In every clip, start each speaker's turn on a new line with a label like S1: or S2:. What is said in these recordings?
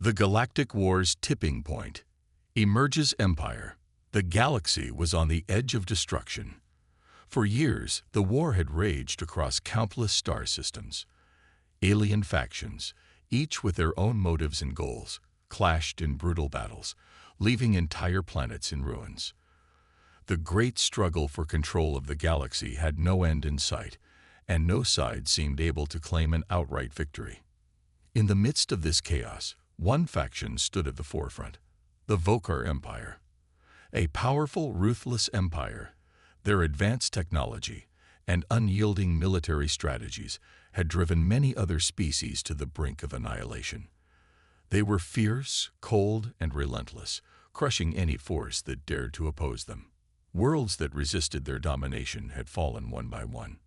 S1: The Galactic War's tipping point. Emerges Empire. The galaxy was on the edge of destruction. For years, the war had raged across countless star systems. Alien factions, each with their own motives and goals, clashed in brutal battles, leaving entire planets in ruins. The great struggle for control of the galaxy had no end in sight, and no side seemed able to claim an outright victory. In the midst of this chaos, one faction stood at the forefront, the Vokar Empire. A powerful, ruthless empire, their advanced technology and unyielding military strategies had driven many other species to the brink of annihilation. They were fierce, cold, and relentless, crushing any force that dared to oppose them. Worlds that resisted their domination had fallen one by one.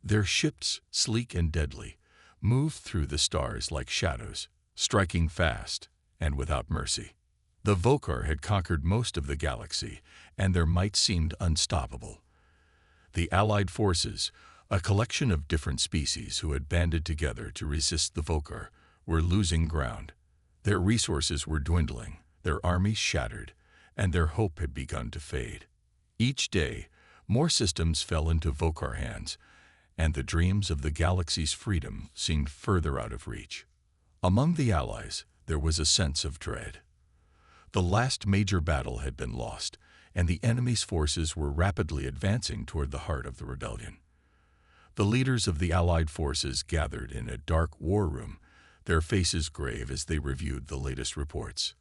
S1: Their ships, sleek and deadly, moved through the stars like shadows, striking fast and without mercy. The Vokar had conquered most of the galaxy, and their might seemed unstoppable. The Allied forces, a collection of different species who had banded together to resist the Vokar, were losing ground. Their resources were dwindling, their armies shattered, and their hope had begun to fade. Each day, more systems fell into Vokar hands, and the dreams of the galaxy's freedom seemed further out of reach. Among the Allies, there was a sense of dread. The last major battle had been lost, and the enemy's forces were rapidly advancing toward the heart of the rebellion. The leaders of the Allied forces gathered in a dark war room, their faces grave as they reviewed the latest reports.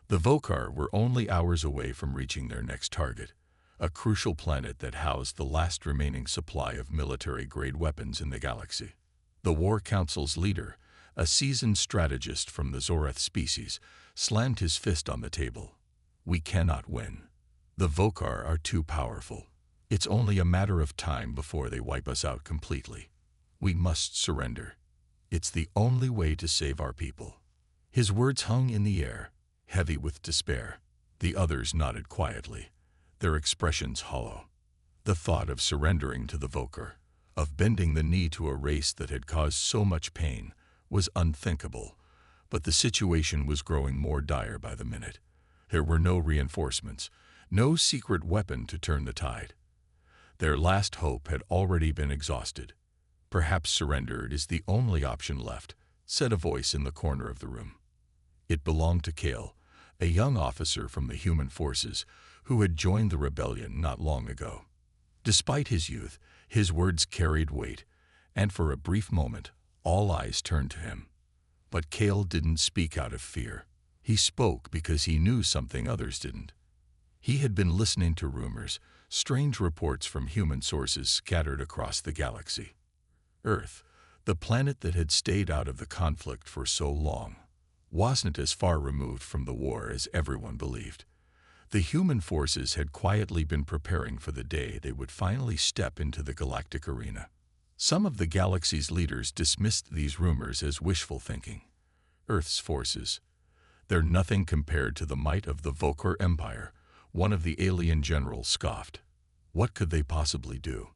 S1: The Vokar were only hours away from reaching their next target, a crucial planet that housed the last remaining supply of military-grade weapons in the galaxy. The War Council's leader, a seasoned strategist from the Zorath species, slammed his fist on the table. "We cannot win. The Vokar are too powerful. It's only a matter of time before they wipe us out completely. We must surrender. It's the only way to save our people." His words hung in the air, heavy with despair. The others nodded quietly, their expressions hollow. The thought of surrendering to the Vokar, of bending the knee to a race that had caused so much pain, was unthinkable, but the situation was growing more dire by the minute. There were no reinforcements, no secret weapon to turn the tide. Their last hope had already been exhausted. "Perhaps surrender is the only option left," said a voice in the corner of the room. It belonged to Kale, a young officer from the human forces who had joined the rebellion not long ago. Despite his youth, his words carried weight, and for a brief moment, all eyes turned to him. But Kale didn't speak out of fear. He spoke because he knew something others didn't. He had been listening to rumors, strange reports from human sources scattered across the galaxy. Earth, the planet that had stayed out of the conflict for so long, wasn't as far removed from the war as everyone believed. The human forces had quietly been preparing for the day they would finally step into the galactic arena. Some of the galaxy's leaders dismissed these rumors as wishful thinking. Earth's forces, they're nothing compared to the might of the Vokar Empire, one of the alien generals scoffed. What could they possibly do?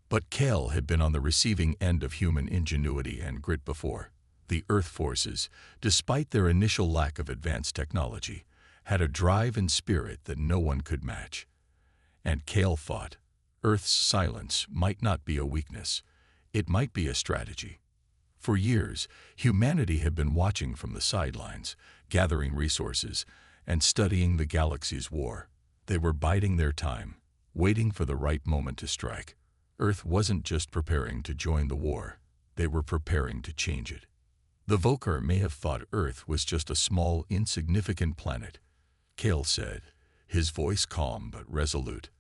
S1: But Kale had been on the receiving end of human ingenuity and grit before. The Earth forces, despite their initial lack of advanced technology, had a drive and spirit that no one could match. And Kale thought, Earth's silence might not be a weakness. It might be a strategy. For years, humanity had been watching from the sidelines, gathering resources, and studying the galaxy's war. They were biding their time, waiting for the right moment to strike. Earth wasn't just preparing to join the war, they were preparing to change it. The Vokar may have thought Earth was just a small, insignificant planet, Kale said, his voice calm but resolute.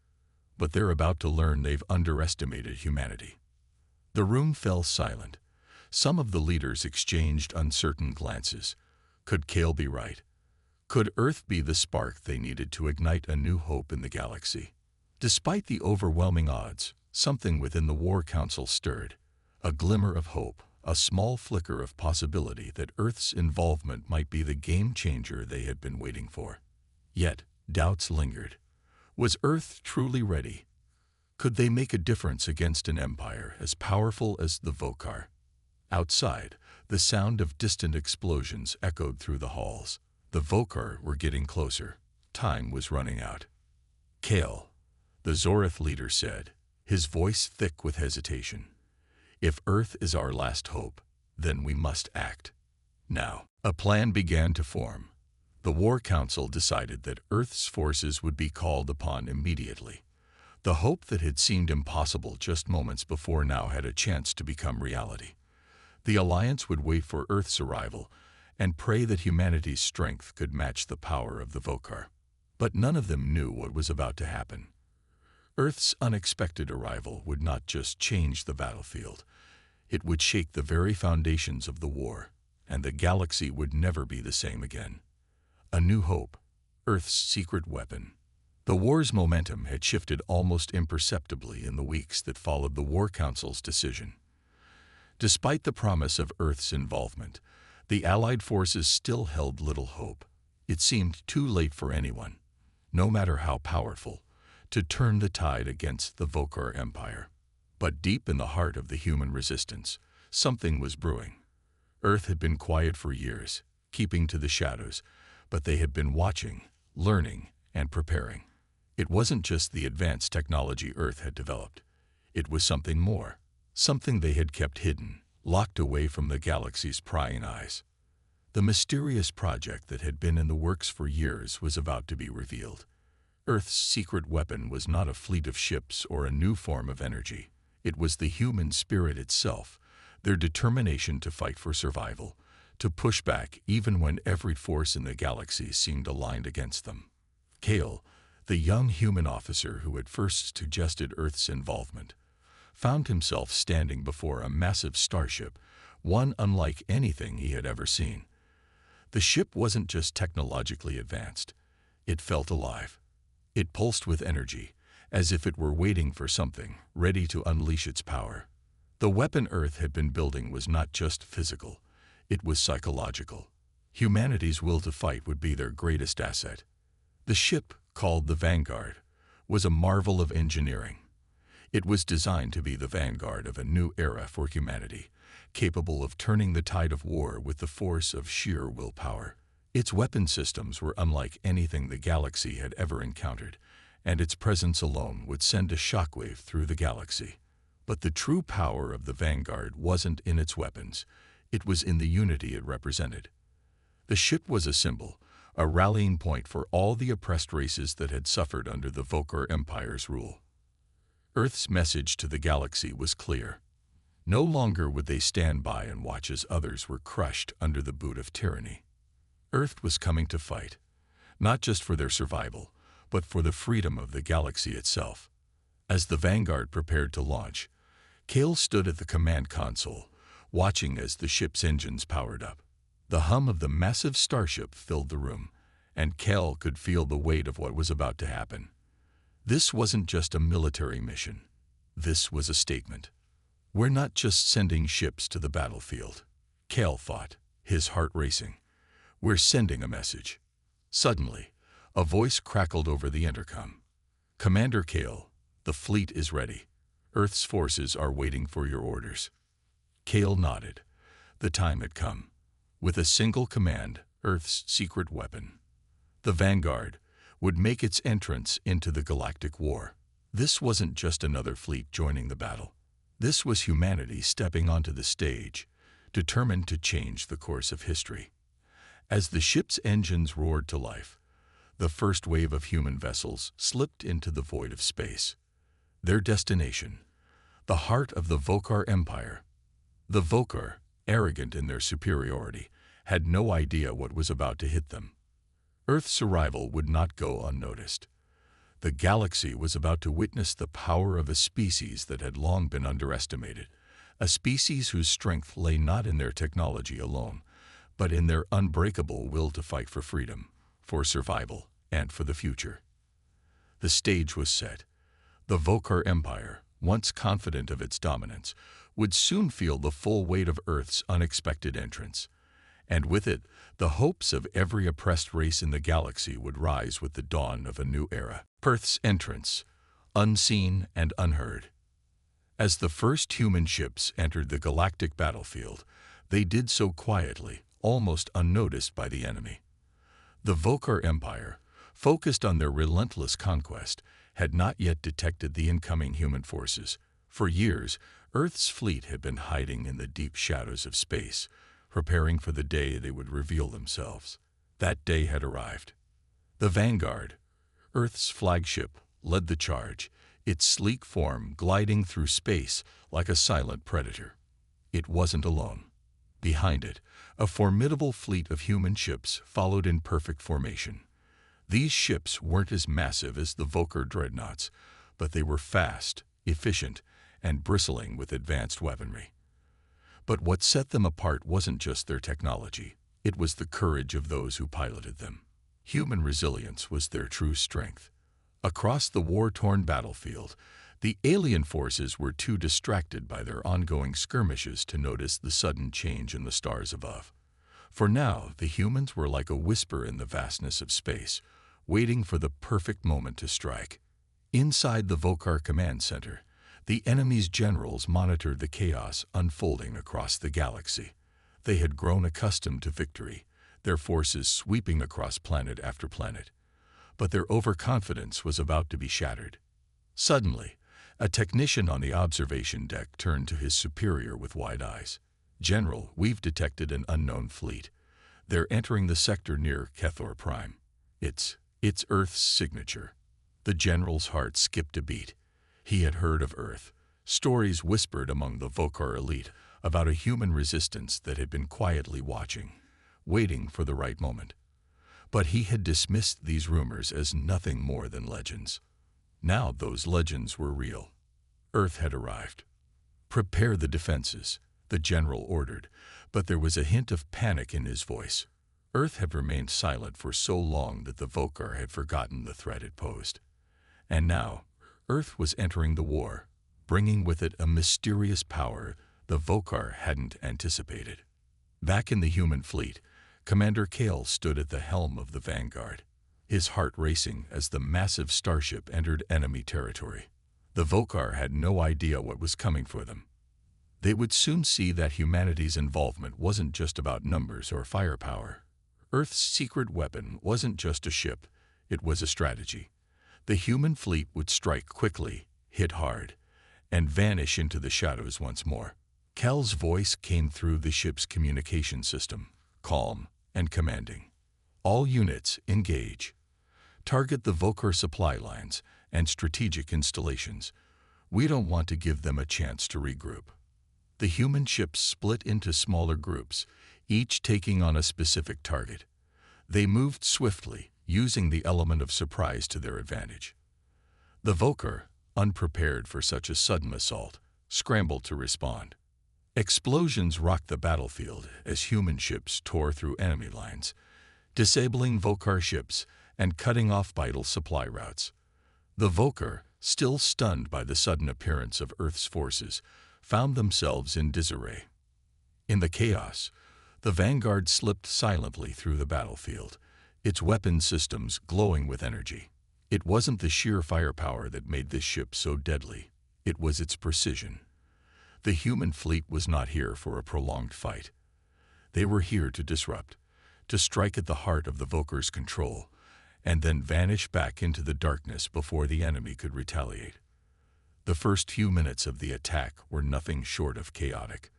S1: But they're about to learn they've underestimated humanity. The room fell silent. Some of the leaders exchanged uncertain glances. Could Kale be right? Could Earth be the spark they needed to ignite a new hope in the galaxy? Despite the overwhelming odds, something within the War Council stirred. A glimmer of hope, a small flicker of possibility that Earth's involvement might be the game changer they had been waiting for. Yet, doubts lingered. Was Earth truly ready? Could they make a difference against an empire as powerful as the Vokar? Outside, the sound of distant explosions echoed through the halls. The Vokar were getting closer. Time was running out. Kale, the Zorith leader said, his voice thick with hesitation. If Earth is our last hope, then we must act. Now, a plan began to form. The War Council decided that Earth's forces would be called upon immediately. The hope that had seemed impossible just moments before now had a chance to become reality. The Alliance would wait for Earth's arrival and pray that humanity's strength could match the power of the Vokar. But none of them knew what was about to happen. Earth's unexpected arrival would not just change the battlefield. It would shake the very foundations of the war, and the galaxy would never be the same again. A new hope, Earth's secret weapon. The war's momentum had shifted almost imperceptibly in the weeks that followed the War Council's decision. Despite the promise of Earth's involvement, the Allied forces still held little hope. It seemed too late for anyone, no matter how powerful, to turn the tide against the Vokar Empire. But deep in the heart of the human resistance, something was brewing. Earth had been quiet for years, keeping to the shadows, but they had been watching, learning, and preparing. It wasn't just the advanced technology Earth had developed. It was something more, something they had kept hidden, locked away from the galaxy's prying eyes. The mysterious project that had been in the works for years was about to be revealed. Earth's secret weapon was not a fleet of ships or a new form of energy. It was the human spirit itself, their determination to fight for survival, to push back even when every force in the galaxy seemed aligned against them. Kale, the young human officer who had first suggested Earth's involvement, found himself standing before a massive starship, one unlike anything he had ever seen. The ship wasn't just technologically advanced. It felt alive. It pulsed with energy, as if it were waiting for something, ready to unleash its power. The weapon Earth had been building was not just physical, it was psychological. Humanity's will to fight would be their greatest asset. The ship, called the Vanguard, was a marvel of engineering. It was designed to be the vanguard of a new era for humanity, capable of turning the tide of war with the force of sheer willpower. Its weapon systems were unlike anything the galaxy had ever encountered, and its presence alone would send a shockwave through the galaxy. But the true power of the Vanguard wasn't in its weapons, it was in the unity it represented. The ship was a symbol, a rallying point for all the oppressed races that had suffered under the Vokar Empire's rule. Earth's message to the galaxy was clear. No longer would they stand by and watch as others were crushed under the boot of tyranny. Earth was coming to fight, not just for their survival, but for the freedom of the galaxy itself. As the Vanguard prepared to launch, Kale stood at the command console, watching as the ship's engines powered up. The hum of the massive starship filled the room, and Kale could feel the weight of what was about to happen. This wasn't just a military mission. This was a statement. We're not just sending ships to the battlefield, Kale thought, his heart racing. We're sending a message. Suddenly, a voice crackled over the intercom. Commander Kale, the fleet is ready. Earth's forces are waiting for your orders. Kale nodded. The time had come. With a single command, Earth's secret weapon, the Vanguard, would make its entrance into the Galactic War. This wasn't just another fleet joining the battle. This was humanity stepping onto the stage, determined to change the course of history. As the ship's engines roared to life, the first wave of human vessels slipped into the void of space. Their destination, the heart of the Vokar Empire. The Vokar, arrogant in their superiority, had no idea what was about to hit them. Earth's arrival would not go unnoticed. The galaxy was about to witness the power of a species that had long been underestimated, a species whose strength lay not in their technology alone, but in their unbreakable will to fight for freedom, for survival, and for the future. The stage was set. The Vokar Empire, once confident of its dominance, would soon feel the full weight of Earth's unexpected entrance. And with it, the hopes of every oppressed race in the galaxy would rise with the dawn of a new era. Earth's entrance, unseen and unheard. As the first human ships entered the galactic battlefield, they did so quietly, almost unnoticed by the enemy. The Vokar Empire, focused on their relentless conquest, had not yet detected the incoming human forces. For years, Earth's fleet had been hiding in the deep shadows of space, preparing for the day they would reveal themselves. That day had arrived. The Vanguard, Earth's flagship, led the charge, its sleek form gliding through space like a silent predator. It wasn't alone. Behind it, a formidable fleet of human ships followed in perfect formation. These ships weren't as massive as the Vokar dreadnoughts, but they were fast, efficient, and bristling with advanced weaponry. But what set them apart wasn't just their technology, it was the courage of those who piloted them. Human resilience was their true strength. Across the war-torn battlefield, the alien forces were too distracted by their ongoing skirmishes to notice the sudden change in the stars above. For now, the humans were like a whisper in the vastness of space, waiting for the perfect moment to strike. Inside the Vokar Command Center, the enemy's generals monitored the chaos unfolding across the galaxy. They had grown accustomed to victory, their forces sweeping across planet after planet. But their overconfidence was about to be shattered. Suddenly, a technician on the observation deck turned to his superior with wide eyes. "General, we've detected an unknown fleet. They're entering the sector near Kethor Prime. It's Earth's signature." The general's heart skipped a beat. He had heard of Earth, stories whispered among the Vokar elite about a human resistance that had been quietly watching, waiting for the right moment. But he had dismissed these rumors as nothing more than legends. Now those legends were real. Earth had arrived. "Prepare the defenses," the general ordered, but there was a hint of panic in his voice. Earth had remained silent for so long that the Vokar had forgotten the threat it posed. And now, Earth was entering the war, bringing with it a mysterious power the Vokar hadn't anticipated. Back in the human fleet, Commander Kale stood at the helm of the Vanguard, his heart racing as the massive starship entered enemy territory. The Vokar had no idea what was coming for them. They would soon see that humanity's involvement wasn't just about numbers or firepower. Earth's secret weapon wasn't just a ship, it was a strategy. The human fleet would strike quickly, hit hard, and vanish into the shadows once more. Kel's voice came through the ship's communication system, calm and commanding. "All units, engage. Target the Vokar supply lines and strategic installations. We don't want to give them a chance to regroup." The human ships split into smaller groups, each taking on a specific target. They moved swiftly, using the element of surprise to their advantage. The Vokar, unprepared for such a sudden assault, scrambled to respond. Explosions rocked the battlefield as human ships tore through enemy lines, disabling Vokar ships and cutting off vital supply routes. The Vokar, still stunned by the sudden appearance of Earth's forces, found themselves in disarray. In the chaos, the Vanguard slipped silently through the battlefield, its weapon systems glowing with energy. It wasn't the sheer firepower that made this ship so deadly, it was its precision. The human fleet was not here for a prolonged fight. They were here to disrupt, to strike at the heart of the Vokar's control, and then vanish back into the darkness before the enemy could retaliate. The first few minutes of the attack were nothing short of chaotic.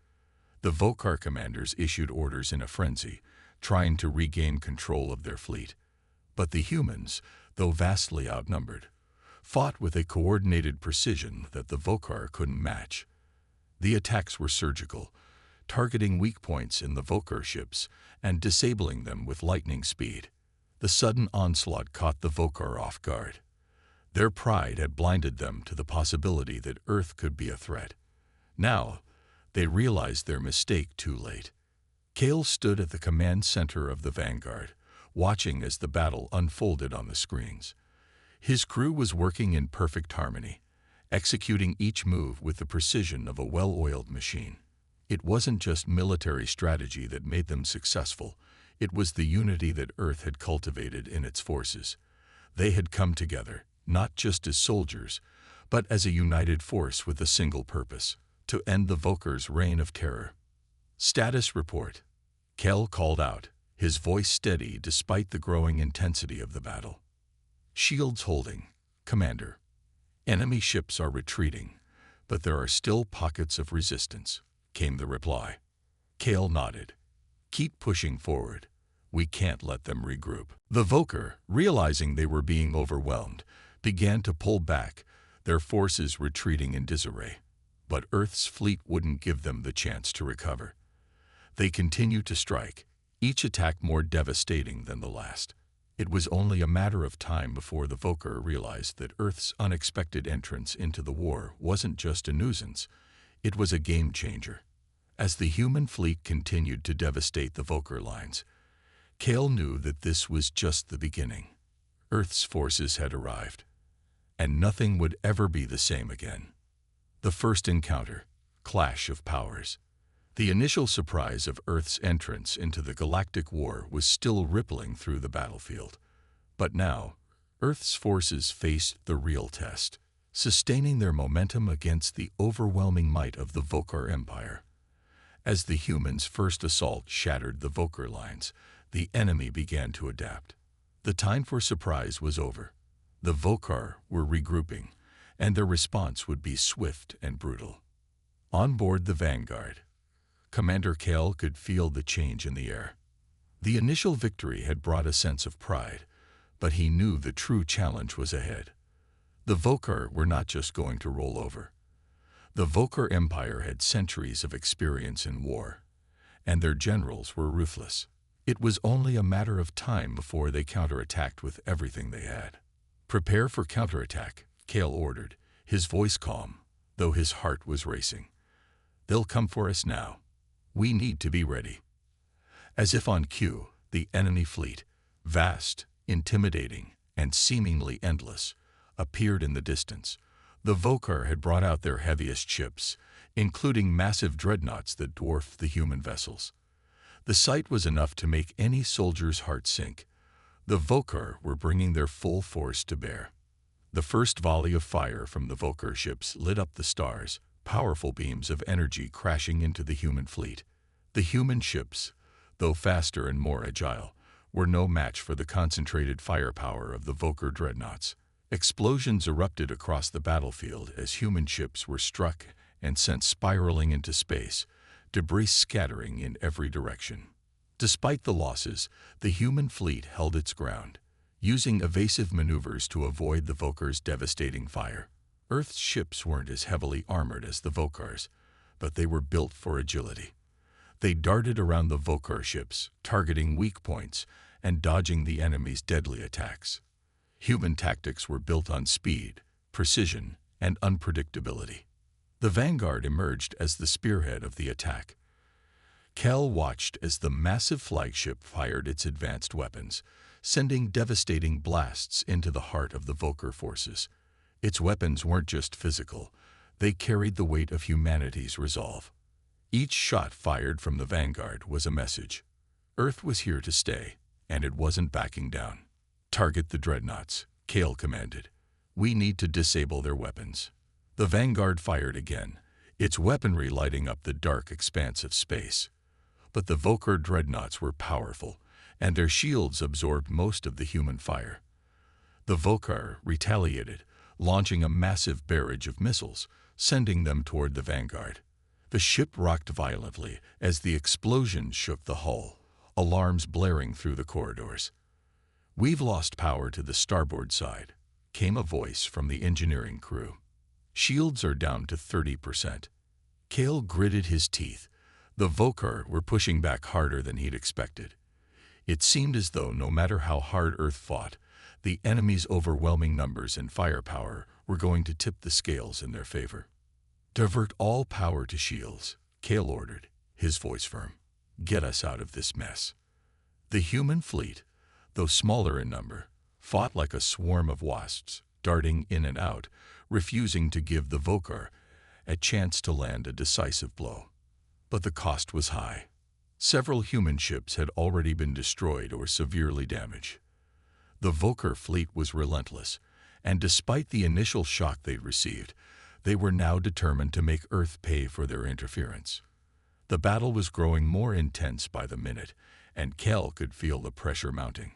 S1: The Vokar commanders issued orders in a frenzy, trying to regain control of their fleet. But the humans, though vastly outnumbered, fought with a coordinated precision that the Vokar couldn't match. The attacks were surgical, targeting weak points in the Vokar ships and disabling them with lightning speed. The sudden onslaught caught the Vokar off guard. Their pride had blinded them to the possibility that Earth could be a threat. Now, they realized their mistake too late. Kale stood at the command center of the Vanguard, watching as the battle unfolded on the screens. His crew was working in perfect harmony, executing each move with the precision of a well-oiled machine. It wasn't just military strategy that made them successful, it was the unity that Earth had cultivated in its forces. They had come together, not just as soldiers, but as a united force with a single purpose: to end the Vokers' reign of terror. Status report. Kel called out, his voice steady despite the growing intensity of the battle. Shields holding. Commander. Enemy ships are retreating, but there are still pockets of resistance, came the reply. Kel nodded. Keep pushing forward. We can't let them regroup. The Voker, realizing they were being overwhelmed, began to pull back, their forces retreating in disarray. But Earth's fleet wouldn't give them the chance to recover. They continued to strike, each attack more devastating than the last. It was only a matter of time before the Voker realized that Earth's unexpected entrance into the war wasn't just a nuisance, it was a game changer. As the human fleet continued to devastate the Voker lines, Kel knew that this was just the beginning. Earth's forces had arrived, and nothing would ever be the same again. The first encounter, clash of powers. The initial surprise of Earth's entrance into the Galactic War was still rippling through the battlefield. But now, Earth's forces faced the real test, sustaining their momentum against the overwhelming might of the Voker Empire. As the humans' first assault shattered the Voker lines, the enemy began to adapt. The time for surprise was over. The Voker were regrouping, and their response would be swift and brutal. On board the Vanguard, Commander Kel could feel the change in the air. The initial victory had brought a sense of pride, but he knew the true challenge was ahead. The Voker were not just going to roll over. The Voker Empire had centuries of experience in war, and their generals were ruthless. It was only a matter of time before they counterattacked with everything they had. Prepare for counterattack, Kel ordered, his voice calm, though his heart was racing. They'll come for us now. We need to be ready. As if on cue, the enemy fleet, vast, intimidating, and seemingly endless, appeared in the distance. The Voker had brought out their heaviest ships, including massive dreadnoughts that dwarfed the human vessels. The sight was enough to make any soldier's heart sink. The Voker were bringing their full force to bear. The first volley of fire from the Voker ships lit up the stars, powerful beams of energy crashing into the human fleet. The human ships, though faster and more agile, were no match for the concentrated firepower of the Voker dreadnoughts. Explosions erupted across the battlefield as human ships were struck and sent spiraling into space, debris scattering in every direction. Despite the losses, the human fleet held its ground, using evasive maneuvers to avoid the Vokers' devastating fire. Earth's ships weren't as heavily armored as the Vokers, but they were built for agility. They darted around the Voker ships, targeting weak points and dodging the enemy's deadly attacks. Human tactics were built on speed, precision, and unpredictability. The Vanguard emerged as the spearhead of the attack. Kel watched as the massive flagship fired its advanced weapons, sending devastating blasts into the heart of the Voker forces. Its weapons weren't just physical, they carried the weight of humanity's resolve. Each shot fired from the Vanguard was a message. Earth was here to stay, and it wasn't backing down. Target the dreadnoughts, Kel commanded. We need to disable their weapons. The Vanguard fired again, its weaponry lighting up the dark expanse of space. But the Voker dreadnoughts were powerful, and their shields absorbed most of the human fire. The Voker retaliated, launching a massive barrage of missiles, sending them toward the Vanguard. The ship rocked violently as the explosion shook the hull, alarms blaring through the corridors. "We've lost power to the starboard side," came a voice from the engineering crew. "Shields are down to 30%. Kel gritted his teeth. The Voker were pushing back harder than he'd expected. It seemed as though no matter how hard Earth fought, the enemy's overwhelming numbers and firepower were going to tip the scales in their favor. "Divert all power to shields," Kel ordered, his voice firm. "Get us out of this mess." The human fleet, though smaller in number, fought like a swarm of wasps, darting in and out, refusing to give the Voker a chance to land a decisive blow. But the cost was high. Several human ships had already been destroyed or severely damaged. The Voker fleet was relentless, And despite the initial shock they'd received, they were now determined to make Earth pay for their interference. The battle was growing more intense by the minute, and Kel could feel the pressure mounting.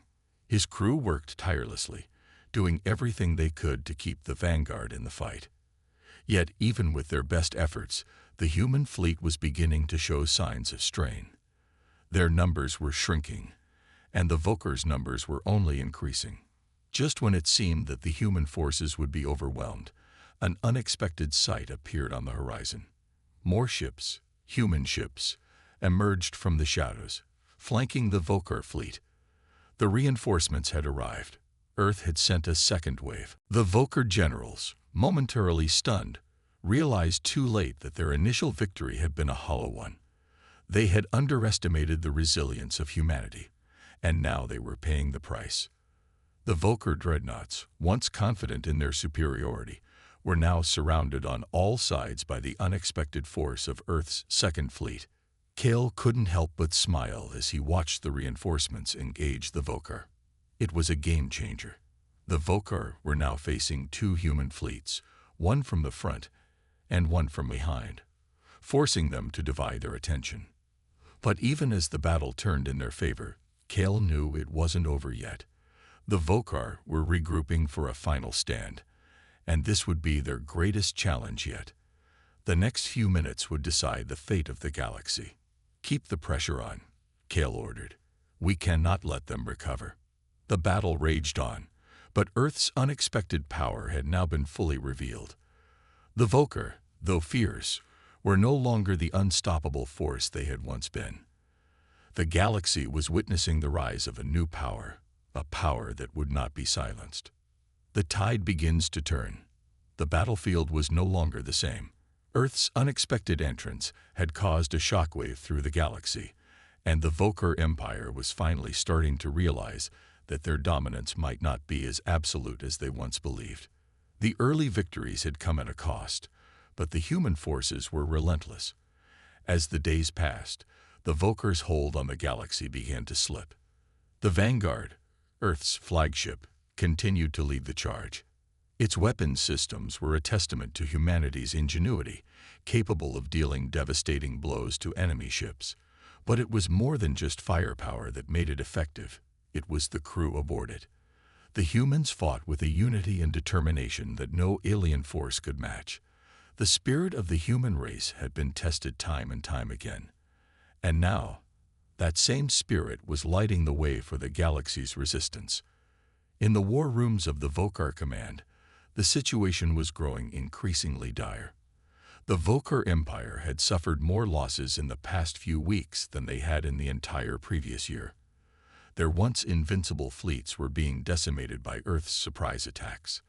S1: His crew worked tirelessly, doing everything they could to keep the vanguard in the fight. Yet, even with their best efforts, the human fleet was beginning to show signs of strain. Their numbers were shrinking, and the Vokers' numbers were only increasing. Just when it seemed that the human forces would be overwhelmed, an unexpected sight appeared on the horizon. More ships, human ships, emerged from the shadows, flanking the Voker fleet. The reinforcements had arrived. Earth had sent a second wave. The Voker generals, momentarily stunned, realized too late that their initial victory had been a hollow one. They had underestimated the resilience of humanity, and now they were paying the price. The Voker dreadnoughts, once confident in their superiority, were now surrounded on all sides by the unexpected force of Earth's Second Fleet. Kale couldn't help but smile as he watched the reinforcements engage the Voker. It was a game-changer. The Voker were now facing two human fleets, one from the front and one from behind, forcing them to divide their attention. But even as the battle turned in their favor, Kale knew it wasn't over yet. The Vokar were regrouping for a final stand, and this would be their greatest challenge yet. The next few minutes would decide the fate of the galaxy. "Keep the pressure on," Kale ordered. "We cannot let them recover." The battle raged on, but Earth's unexpected power had now been fully revealed. The Voker, though fierce, were no longer the unstoppable force they had once been. The galaxy was witnessing the rise of a new power, a power that would not be silenced. The tide begins to turn. The battlefield was no longer the same. Earth's unexpected entrance had caused a shockwave through the galaxy, and the Voker Empire was finally starting to realize that their dominance might not be as absolute as they once believed. The early victories had come at a cost, but the human forces were relentless. As the days passed, the Vokers' hold on the galaxy began to slip. The Vanguard, Earth's flagship, continued to lead the charge. Its weapons systems were a testament to humanity's ingenuity, capable of dealing devastating blows to enemy ships. But it was more than just firepower that made it effective. It was the crew aboard it. The humans fought with a unity and determination that no alien force could match. The spirit of the human race had been tested time and time again. And now, that same spirit was lighting the way for the galaxy's resistance. In the war rooms of the Vokar Command, the situation was growing increasingly dire. The Voker Empire had suffered more losses in the past few weeks than they had in the entire previous year. Their once invincible fleets were being decimated by Earth's surprise attacks.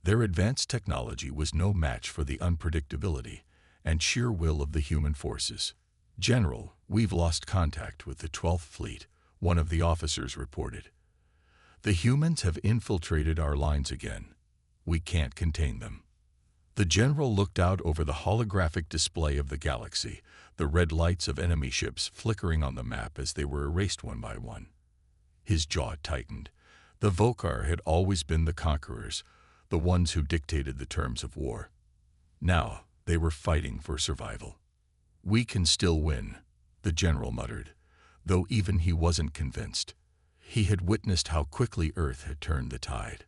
S1: Their advanced technology was no match for the unpredictability and sheer will of the human forces. "General, we've lost contact with the 12th Fleet," one of the officers reported. "The humans have infiltrated our lines again. We can't contain them." The general looked out over the holographic display of the galaxy, the red lights of enemy ships flickering on the map as they were erased one by one. His jaw tightened. The Vokar had always been the conquerors, the ones who dictated the terms of war. Now they were fighting for survival. "We can still win," the general muttered, though even he wasn't convinced. He had witnessed how quickly Earth had turned the tide.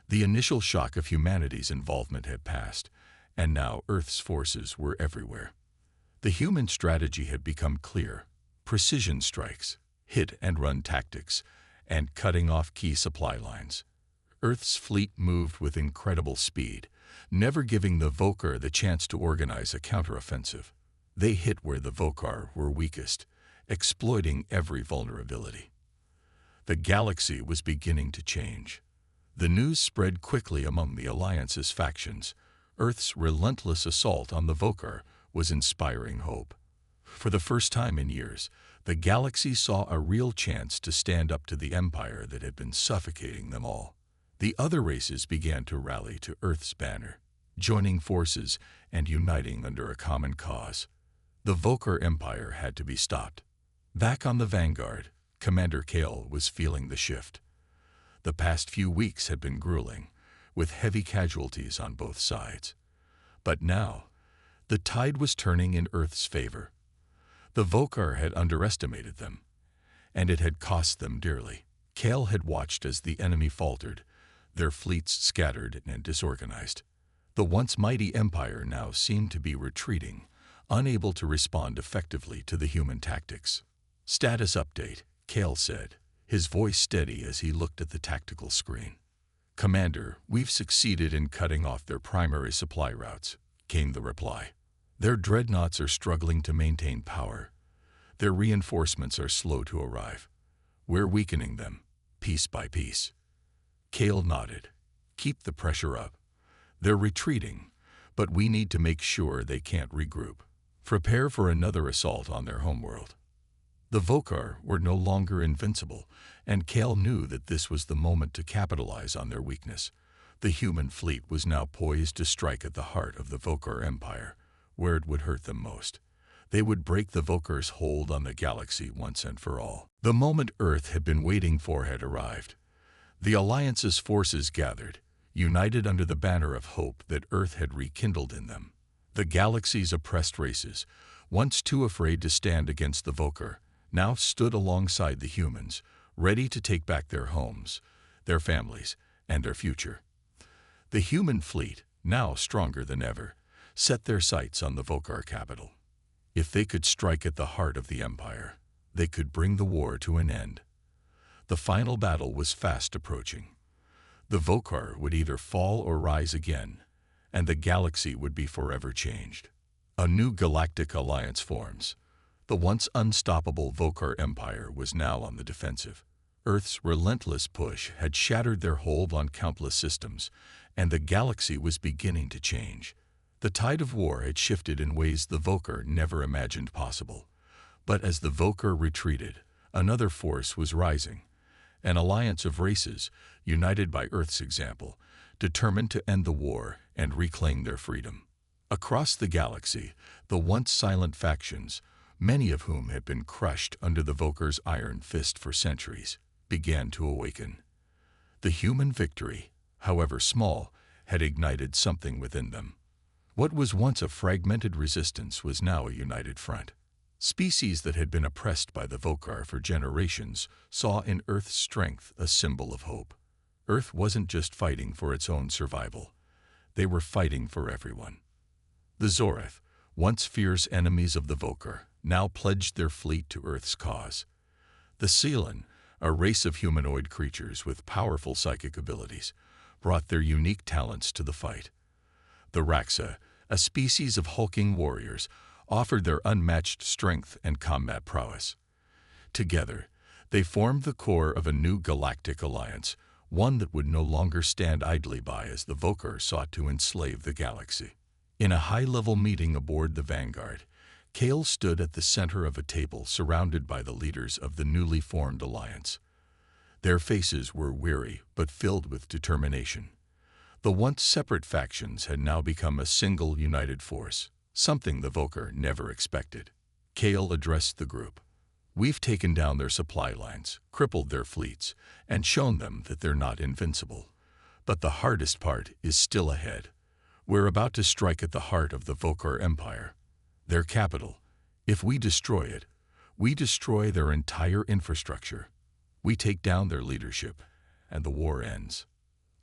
S1: The initial shock of humanity's involvement had passed, and now Earth's forces were everywhere. The human strategy had become clear: precision strikes, hit-and-run tactics, and cutting off key supply lines. Earth's fleet moved with incredible speed, never giving the Vokar the chance to organize a counteroffensive. They hit where the Vokar were weakest, exploiting every vulnerability. The galaxy was beginning to change. The news spread quickly among the Alliance's factions. Earth's relentless assault on the Vokar was inspiring hope. For the first time in years, the galaxy saw a real chance to stand up to the empire that had been suffocating them all. The other races began to rally to Earth's banner, joining forces and uniting under a common cause. The Vokar Empire had to be stopped. Back on the Vanguard, Commander Kale was feeling the shift. The past few weeks had been grueling, with heavy casualties on both sides. But now, the tide was turning in Earth's favor. The Vokar had underestimated them, and it had cost them dearly. Kale had watched as the enemy faltered, their fleets scattered and disorganized. The once mighty empire now seemed to be retreating, unable to respond effectively to the human tactics. "Status update," Kale said, his voice steady as he looked at the tactical screen. "Commander, we've succeeded in cutting off their primary supply routes," came the reply. "Their dreadnoughts are struggling to maintain power. Their reinforcements are slow to arrive. We're weakening them, piece by piece." Kale nodded. "Keep the pressure up. They're retreating, but we need to make sure they can't regroup. Prepare for another assault on their homeworld." The Vokar were no longer invincible, and Kale knew that this was the moment to capitalize on their weakness. The human fleet was now poised to strike at the heart of the Vokar Empire, where it would hurt them most. They would break the Vokar's hold on the galaxy once and for all. The moment Earth had been waiting for had arrived. The Alliance's forces gathered, united under the banner of hope that Earth had rekindled in them. The galaxy's oppressed races, once too afraid to stand against the Vokar, now stood alongside the humans, ready to take back their homes, their families, and their future. The human fleet, now stronger than ever, set their sights on the Vokar capital. If they could strike at the heart of the Empire, they could bring the war to an end. The final battle was fast approaching. The Vokar would either fall or rise again, and the galaxy would be forever changed. A new galactic alliance forms. The once unstoppable Vokar Empire was now on the defensive. Earth's relentless push had shattered their hold on countless systems, and the galaxy was beginning to change. The tide of war had shifted in ways the Vokar never imagined possible. But as the Vokar retreated, another force was rising. An alliance of races, united by Earth's example, determined to end the war and reclaim their freedom. Across the galaxy, the once silent factions, many of whom had been crushed under the Vokar's iron fist for centuries, began to awaken. The human victory, however small, had ignited something within them. What was once a fragmented resistance was now a united front. Species that had been oppressed by the Vokar for generations saw in Earth's strength a symbol of hope. Earth wasn't just fighting for its own survival. They were fighting for everyone. The Zorath, once fierce enemies of the Vokar, now pledged their fleet to Earth's cause. The Sealan, a race of humanoid creatures with powerful psychic abilities, brought their unique talents to the fight. The Raxa, a species of hulking warriors, offered their unmatched strength and combat prowess. Together, they formed the core of a new galactic alliance, one that would no longer stand idly by as the Vokar sought to enslave the galaxy. In a high-level meeting aboard the Vanguard, Kale stood at the center of a table surrounded by the leaders of the newly formed alliance. Their faces were weary but filled with determination. The once separate factions had now become a single united force, something the Vokar never expected. Kale addressed the group. "We've taken down their supply lines, crippled their fleets, and shown them that they're not invincible. But the hardest part is still ahead. We're about to strike at the heart of the Vokar Empire, their capital. If we destroy it, we destroy their entire infrastructure. We take down their leadership, and the war ends."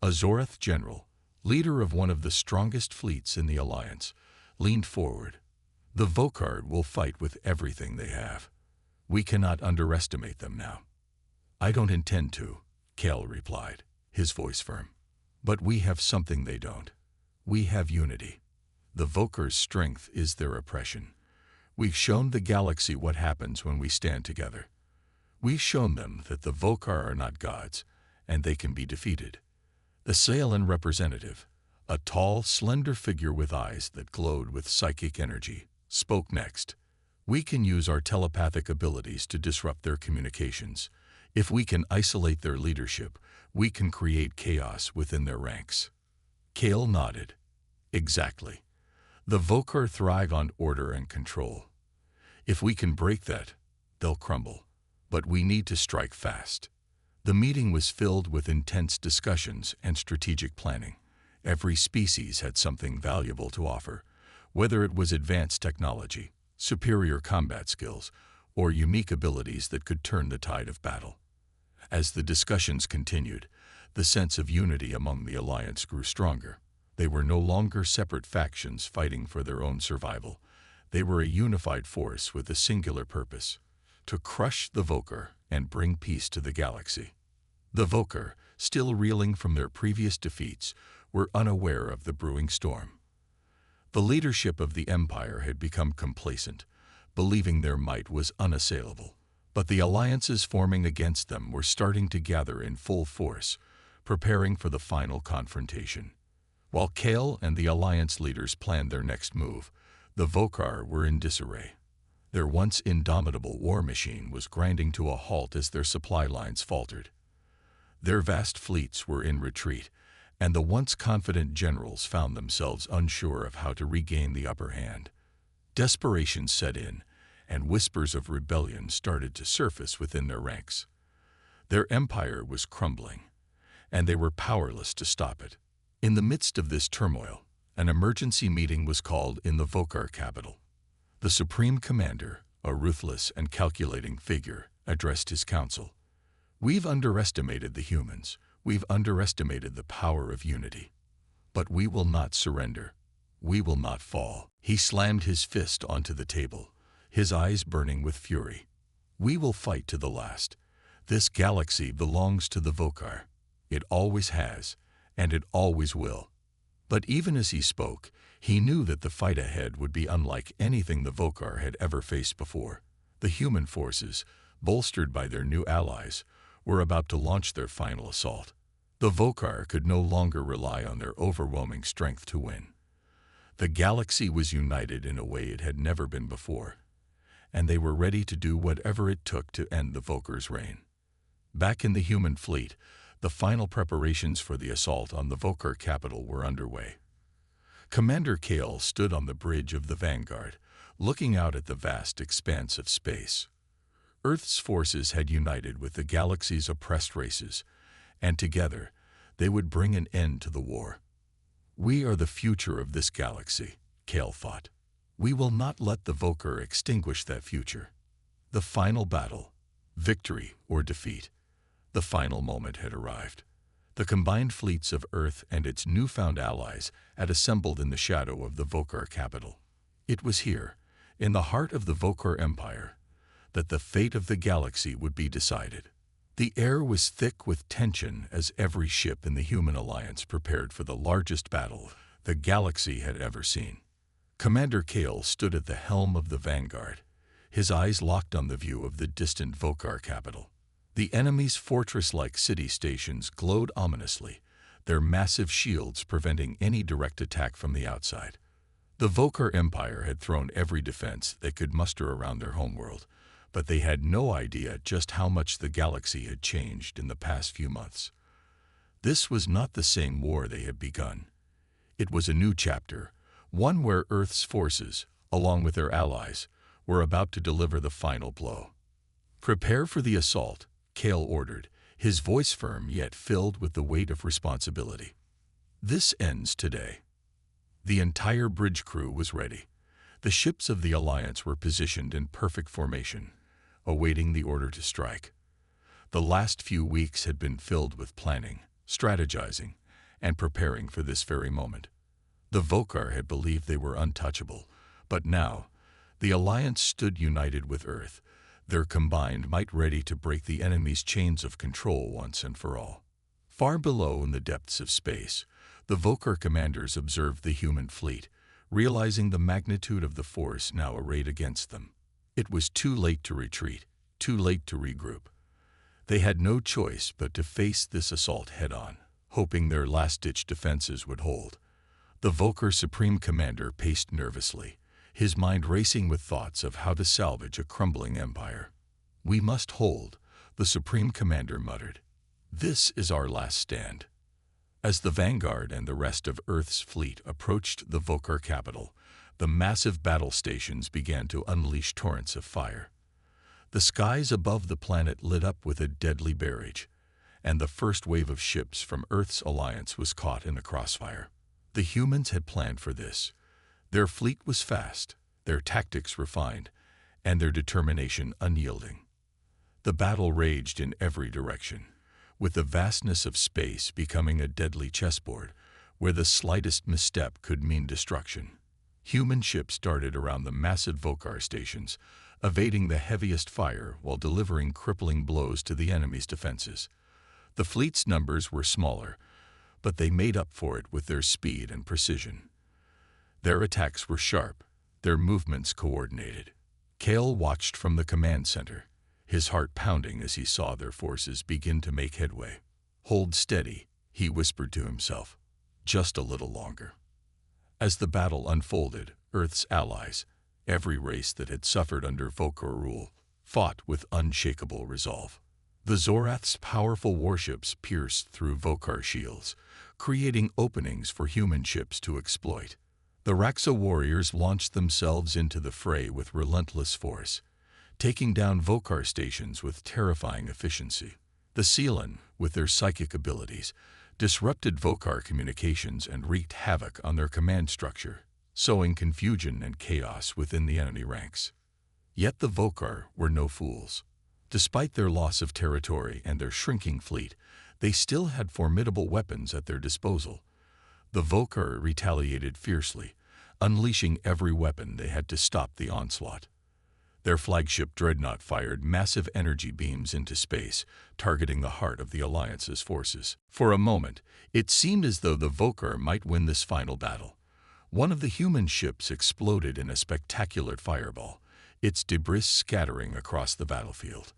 S1: A Zorath general, leader of one of the strongest fleets in the Alliance, leaned forward. "The Vokar will fight with everything they have. We cannot underestimate them now." "I don't intend to," Kale replied, his voice firm. "But we have something they don't. We have unity. The Vokar's strength is their oppression. We've shown the galaxy what happens when we stand together. We've shown them that the Vokar are not gods, and they can be defeated." The Sealan representative, a tall, slender figure with eyes that glowed with psychic energy, spoke next. "We can use our telepathic abilities to disrupt their communications. If we can isolate their leadership, we can create chaos within their ranks." Kale nodded. "Exactly. The Vokar thrive on order and control. If we can break that, they'll crumble. But we need to strike fast. The meeting was filled with intense discussions and strategic planning. Every species had something valuable to offer, whether it was advanced technology, superior combat skills, or unique abilities that could turn the tide of battle. As the discussions continued, the sense of unity among the Alliance grew stronger. They were no longer separate factions fighting for their own survival. They were a unified force with a singular purpose: to crush the Vokar and bring peace to the galaxy. The Vokar, still reeling from their previous defeats, were unaware of the brewing storm. The leadership of the Empire had become complacent, believing their might was unassailable. But the alliances forming against them were starting to gather in full force, preparing for the final confrontation. While Kale and the Alliance leaders planned their next move, the Vokar were in disarray. Their once indomitable war machine was grinding to a halt as their supply lines faltered. Their vast fleets were in retreat, and the once confident generals found themselves unsure of how to regain the upper hand. Desperation set in, and whispers of rebellion started to surface within their ranks. Their empire was crumbling, and they were powerless to stop it. In the midst of this turmoil, an emergency meeting was called in the Vokar capital. The Supreme Commander, a ruthless and calculating figure, addressed his council. "We've underestimated the humans. We've underestimated the power of unity. But we will not surrender. We will not fall." He slammed his fist onto the table, his eyes burning with fury. "We will fight to the last. This galaxy belongs to the Vokar. It always has, and it always will." But even as he spoke, he knew that the fight ahead would be unlike anything the Vokar had ever faced before. The human forces, bolstered by their new allies, were about to launch their final assault. The Vokar could no longer rely on their overwhelming strength to win. The galaxy was united in a way it had never been before, and they were ready to do whatever it took to end the Vokar's reign. Back in the human fleet, the final preparations for the assault on the Vokar capital were underway. Commander Kale stood on the bridge of the Vanguard, looking out at the vast expanse of space. Earth's forces had united with the galaxy's oppressed races, and together they would bring an end to the war. "We are the future of this galaxy," Kale thought. "We will not let the Vokar extinguish that future." The final battle, victory or defeat. The final moment had arrived. The combined fleets of Earth and its newfound allies had assembled in the shadow of the Vokar capital. It was here, in the heart of the Vokar Empire, that the fate of the galaxy would be decided. The air was thick with tension as every ship in the human alliance prepared for the largest battle the galaxy had ever seen. Commander Kale stood at the helm of the Vanguard, his eyes locked on the view of the distant Vokar capital. The enemy's fortress-like city stations glowed ominously, their massive shields preventing any direct attack from the outside. The Vokar Empire had thrown every defense they could muster around their homeworld, but they had no idea just how much the galaxy had changed in the past few months. This was not the same war they had begun. It was a new chapter, one where Earth's forces, along with their allies, were about to deliver the final blow. "Prepare for the assault," Kale ordered, his voice firm yet filled with the weight of responsibility. "This ends today." The entire bridge crew was ready. The ships of the Alliance were positioned in perfect formation, awaiting the order to strike. The last few weeks had been filled with planning, strategizing, and preparing for this very moment. The Vokar had believed they were untouchable, but now, the Alliance stood united with Earth, their combined might ready to break the enemy's chains of control once and for all. Far below in the depths of space, the Vokar commanders observed the human fleet, realizing the magnitude of the force now arrayed against them. It was too late to retreat, too late to regroup. They had no choice but to face this assault head-on, hoping their last-ditch defenses would hold. The Vokar Supreme Commander paced nervously, his mind racing with thoughts of how to salvage a crumbling empire. "We must hold," the Supreme Commander muttered. "This is our last stand." As the Vanguard and the rest of Earth's fleet approached the Vokar capital, the massive battle stations began to unleash torrents of fire. The skies above the planet lit up with a deadly barrage. and the first wave of ships from Earth's alliance was caught in the crossfire. The humans had planned for this. Their fleet was fast, their tactics refined, and their determination unyielding. The battle raged in every direction, with the vastness of space becoming a deadly chessboard where the slightest misstep could mean destruction. Human ships darted around the massive Vokar stations, evading the heaviest fire while delivering crippling blows to the enemy's defenses. The fleet's numbers were smaller, but they made up for it with their speed and precision. Their attacks were sharp, their movements coordinated. Kale watched from the command center, his heart pounding as he saw their forces begin to make headway. "Hold steady," he whispered to himself. "Just a little longer." As the battle unfolded, Earth's allies, every race that had suffered under Vokar rule, fought with unshakable resolve. The Zorath's powerful warships pierced through Vokar shields, creating openings for human ships to exploit. The Raxa warriors launched themselves into the fray with relentless force, taking down Vokar stations with terrifying efficiency. The Seelan, with their psychic abilities, disrupted Vokar communications and wreaked havoc on their command structure, sowing confusion and chaos within the enemy ranks. Yet the Vokar were no fools. Despite their loss of territory and their shrinking fleet, they still had formidable weapons at their disposal. The Vokar retaliated fiercely, unleashing every weapon they had to stop the onslaught. Their flagship dreadnought fired massive energy beams into space, targeting the heart of the Alliance's forces. For a moment, it seemed as though the Vokar might win this final battle. One of the human ships exploded in a spectacular fireball, its debris scattering across the battlefield.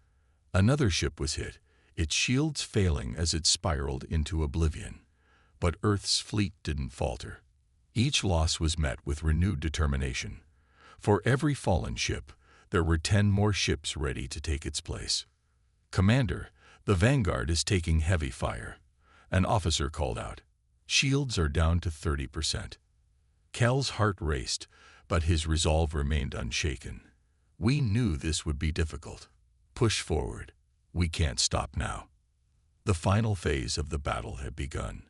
S1: Another ship was hit, its shields failing as it spiraled into oblivion. But Earth's fleet didn't falter. Each loss was met with renewed determination. For every fallen ship, there were 10 more ships ready to take its place. "Commander, the Vanguard is taking heavy fire," an officer called out. "Shields are down to 30%. Cal's heart raced, but his resolve remained unshaken. "We knew this would be difficult. Push forward. We can't stop now." The final phase of the battle had begun.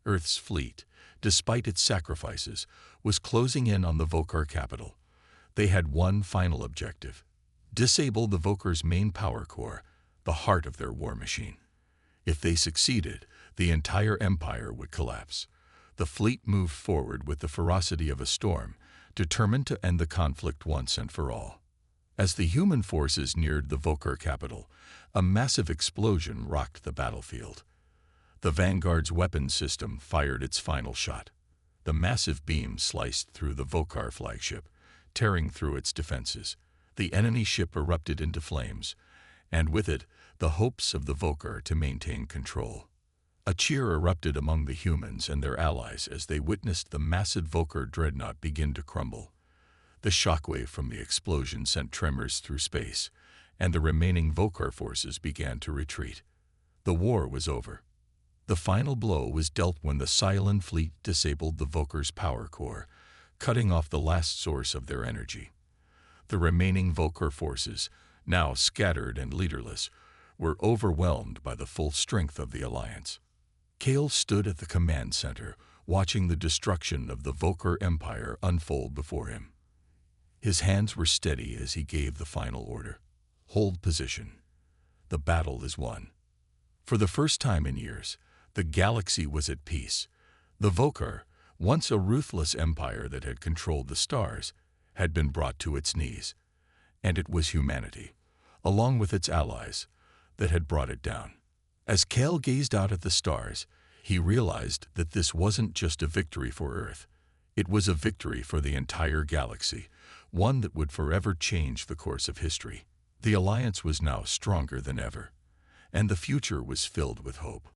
S1: Earth's fleet, despite its sacrifices, was closing in on the Vokar capital. They had one final objective: disable the Vokar's main power core, the heart of their war machine. If they succeeded, the entire empire would collapse. The fleet moved forward with the ferocity of a storm, determined to end the conflict once and for all. As the human forces neared the Vokar capital, a massive explosion rocked the battlefield. The Vanguard's weapons system fired its final shot. The massive beam sliced through the Vokar flagship, tearing through its defenses. The enemy ship erupted into flames, and with it, the hopes of the Vokar to maintain control. A cheer erupted among the humans and their allies as they witnessed the massive Vokar dreadnought begin to crumble. The shockwave from the explosion sent tremors through space, and the remaining Vokar forces began to retreat. The war was over. The final blow was dealt when the Seelan fleet disabled the Vokar's power core, cutting off the last source of their energy. The remaining Vokar forces, now scattered and leaderless, were overwhelmed by the full strength of the Alliance. Kale stood at the command center, watching the destruction of the Vokar Empire unfold before him. His hands were steady as he gave the final order: "Hold position. The battle is won." For the first time in years, the galaxy was at peace. The Vokar, once a ruthless empire that had controlled the stars, had been brought to its knees. And it was humanity, along with its allies, that had brought it down. As Kale gazed out at the stars, he realized that this wasn't just a victory for Earth. It was a victory for the entire galaxy, one that would forever change the course of history. The Alliance was now stronger than ever, and the future was filled with hope.